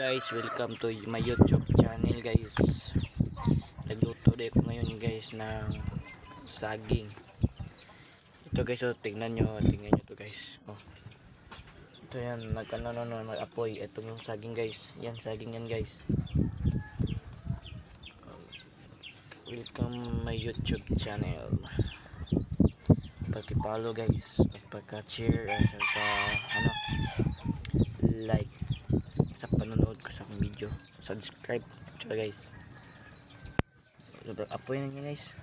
Guys, welcome to my YouTube channel guys. Nagluto din ako ngayon guys ng saging. Ito guys, oh, tingnan nyo to guys. Oh. Ito yan, nag-apoy. Ito yung saging guys. Yan, saging yan guys. Welcome my YouTube channel. Pag-follow guys, pagka-share at like sa panonood ko sa akong video, subscribe guys. Sobrang apoy na niya guys.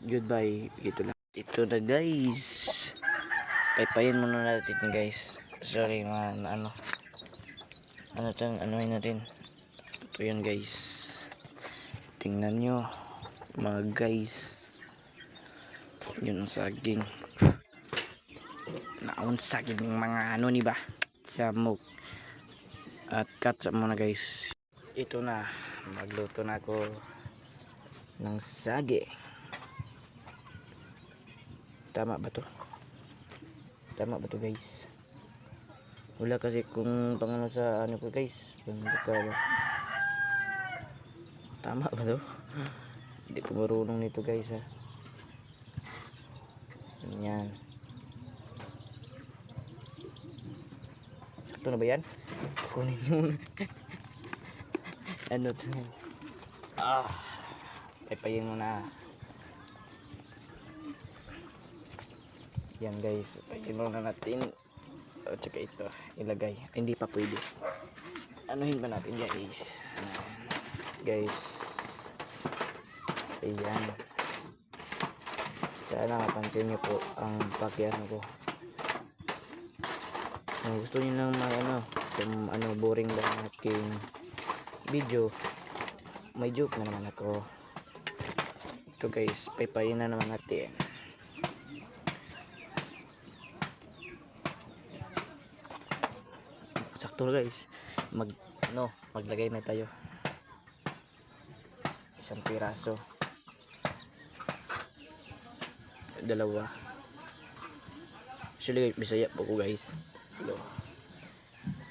Goodbye. Ito na guys, paypayin muna natin guys. Sorry man, anuhin natin. Ito yun guys, tingnan nyo mga guys, yun ang saging. Naon saging ng mga ni ba, samok at katsa muna guys. Ito na, magluto na ako ng saging. Tama ba to guys? Wala kasi kung pangano sa ko guys, tama ba to? Hindi ko marunong nito guys ha. Yan, sakto na ba yan? Kunin mo na. To paypayin mo na yan guys. Paypayin mo na natin at saka ito ilagay. Hindi pa pwede, anuhin ba natin guys. Ayan, sana mapansin nyo po ang pakiano ko. Kung gusto nyo ng kung boring ba ang aking video, may joke na naman ako. Ito guys, paypayin na naman natin. Sakto guys, maglagay na tayo. Isang piraso, dalawa. Actually guys, Bisaya po ko guys.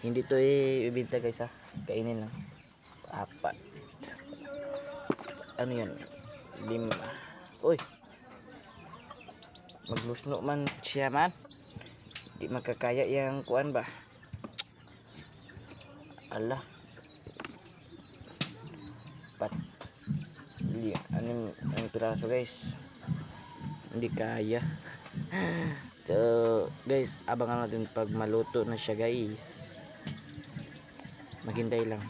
Hindi to ibinta guys ha, kainin lang. 4, ano yan, 5. Uy, maglusno man siya man, di makakaya yung kuan ba. Ala, 4. Anong piraso guys, hindi kaya. So guys, abangan natin pag maluto na siya guys. Maghintay lang.